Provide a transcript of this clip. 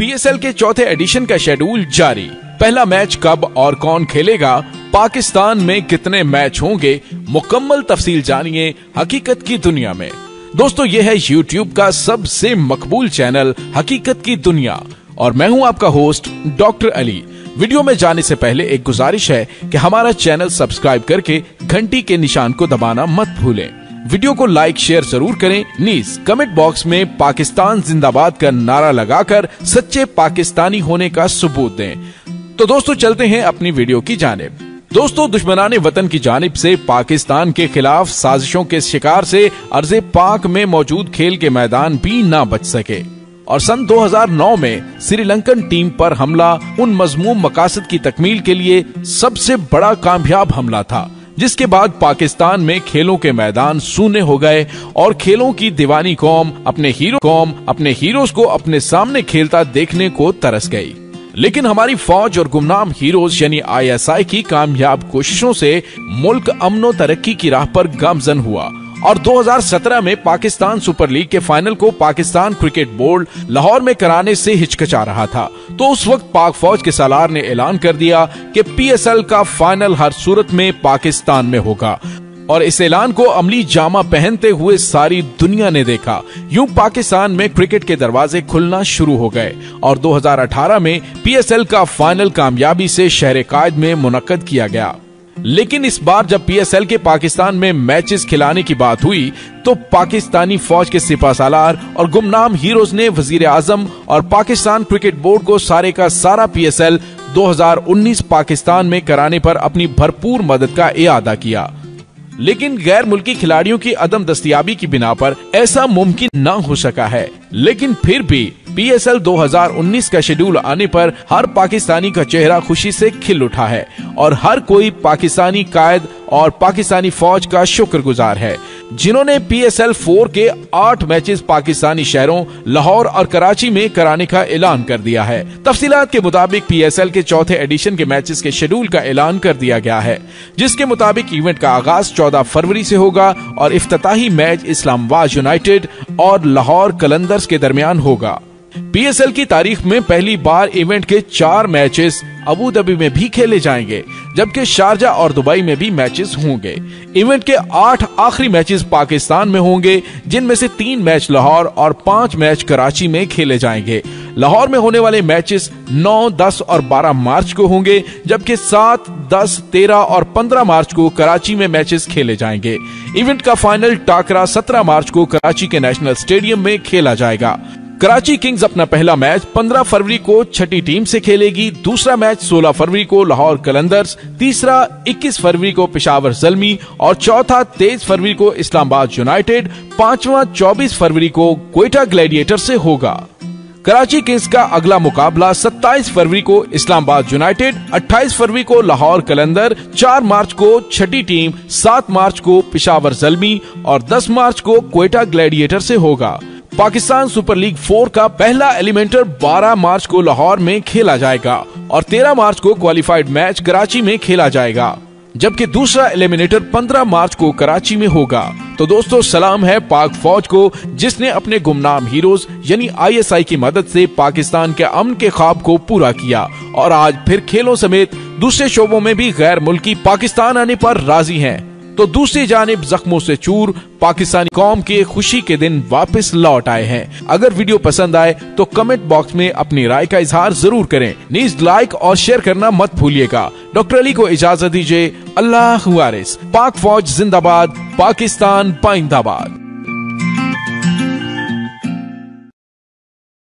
PSL के चौथे addition का शेड्यूल जारी। पहला मैच कब और कौन खेलेगा, पाकिस्तान में कितने मैच होंगे, मुकम्मल तफसील जानिए हकीकत की दुनिया में। दोस्तों, यह है YouTube का सबसे मकबूल चैनल हकीकत की दुनिया और मैं हूं आपका होस्ट डॉक्टर अली। वीडियो में जाने से पहले एक गुजारिश है कि हमारा चैनल सब्सक्राइब करके घंटी के निशान को दबाना मत भूलें। वीडियो को लाइक शेयर जरूर करें। नीज कमेंट बॉक्स में पाकिस्तान जिंदाबाद का नारा लगाकर सच्चे पाकिस्तानी होने का सबूत दें। तो दोस्तों, चलते हैं अपनी वीडियो की जानिब। दोस्तों, दुश्मनाने वतन की जानिब से पाकिस्तान के खिलाफ साजिशों के शिकार से अर्ज़े पाक में मौजूद खेल के मैदान भी ना बच सके और सन 2009 में श्रीलंकन टीम पर हमला उन मजमूम मकासद की तकमील के लिए सबसे बड़ा कामयाब हमला था, जिसके बाद पाकिस्तान में खेलों के मैदान सूने हो गए और खेलों की दीवानी कौम अपने हीरोज को अपने सामने खेलता देखने को तरस गई। लेकिन हमारी फौज और गुमनाम हीरोज यानी ISI की कामयाब कोशिशों से मुल्क अमनो तरक्की की राह पर गामजन हुआ और 2017 में पाकिस्तान सुपर लीग के फाइनल को पाकिस्तान क्रिकेट बोर्ड लाहौर में कराने से हिचकिचा रहा था। तो उस वक्त पाक फौज के सालार ने ऐलान कर दिया कि PSL का फाइनल हर सूरत में पाकिस्तान में होगा और इस ऐलान को अमली जामा पहनते हुए सारी दुनिया ने देखा। यूं पाकिस्तान में क्रिकेट के दरवाजे खुलना शुरू हो गए और 2018 में PSL का फाइनल कामयाबी से शहर कायद में मुनक्कद किया गया। लेकिन इस बार जब PSL के पाकिस्तान में मैचेस खिलाने की बात हुई तो पाकिस्तानी फौज के सिपाहसालार और गुमनाम हीरोज ने वजीर आजम और पाकिस्तान क्रिकेट बोर्ड को सारे का सारा PSL 2019 पाकिस्तान में कराने पर अपनी भरपूर मदद का इरादा किया। लेकिन गैर मुल्की खिलाड़ियों की अदम दस्तयाबी की बिना पर ऐसा मुमकिन न हो सका है। लेकिन फिर भी PSL 2019 का शेड्यूल आने पर हर पाकिस्तानी का चेहरा खुशी से खिल उठा है और हर कोई पाकिस्तानी कायद और पाकिस्तानी फौज का शुक्रगुजार है, जिन्होंने PSL 4 के 8 मैचेस पाकिस्तानी शहरों लाहौर और कराची में कराने का ऐलान कर दिया है। तफसीलात के मुताबिक PSL के चौथे एडिशन के मैचेस के शेड्यूल का ऐलान कर दिया गया है, जिसके मुताबिक इवेंट का आगाज 14 फरवरी से होगा और इफ्तिताही मैच इस्लामाबाद यूनाइटेड और लाहौर कलंदर्स के दरमियान होगा। PSL की तारीख में पहली बार इवेंट के 4 मैचेस अबू धाबी में भी खेले जाएंगे, जबकि शारजा और दुबई में भी मैचेस होंगे। इवेंट के 8 आखिरी मैचेस पाकिस्तान में होंगे, जिनमें से 3 मैच लाहौर और 5 मैच कराची में खेले जाएंगे। लाहौर में होने वाले मैचेस 9, 10 और 12 मार्च को होंगे, जबकि 7, 10, 13 और 15 मार्च को कराची में मैचेस खेले जाएंगे। इवेंट का फाइनल टाकरा 17 मार्च को कराची के नेशनल स्टेडियम में खेला जाएगा। कराची किंग्स अपना पहला मैच 15 फरवरी को छठी टीम से खेलेगी, दूसरा मैच 16 फरवरी को लाहौर कलंदर्स, तीसरा 21 फरवरी को पेशावर ज़ल्मी और चौथा 23 फरवरी को इस्लामाबाद यूनाइटेड, पांचवा 24 फरवरी को क्वेटा ग्लैडिएटर से होगा। कराची किंग्स का अगला मुकाबला 27 फरवरी को इस्लामाबाद यूनाइटेड, 28 फरवरी को लाहौर कलंदर, 4 मार्च को छठी टीम, 7 मार्च को पेशावर ज़ल्मी और 10 मार्च को क्वेटा ग्लैडिएटर से होगा। पाकिस्तान सुपर लीग 4 का पहला एलिमेंटर 12 मार्च को लाहौर में खेला जाएगा और 13 मार्च को क्वालिफाइड मैच कराची में खेला जाएगा, जबकि दूसरा एलिमिनेटर 15 मार्च को कराची में होगा। तो दोस्तों, सलाम है पाक फौज को, जिसने अपने गुमनाम हीरोज यानी ISI की मदद से पाकिस्तान के अमन के ख्वाब को पूरा किया और आज फिर खेलों समेत दूसरे शोबों में भी गैर मुल्की पाकिस्तान आने पर राजी हैं। तो दूसरी जानिब जख्मों से चूर पाकिस्तानी कौम के खुशी के दिन वापस लौट आए हैं। अगर वीडियो पसंद आए तो कमेंट बॉक्स में अपनी राय का इजहार जरूर करें। नीज लाइक और शेयर करना मत भूलिएगा। डॉक्टर अली को इजाजत दीजिए। अल्लाह वारिस। पाक फौज जिंदाबाद, पाकिस्तान पाइंदाबाद।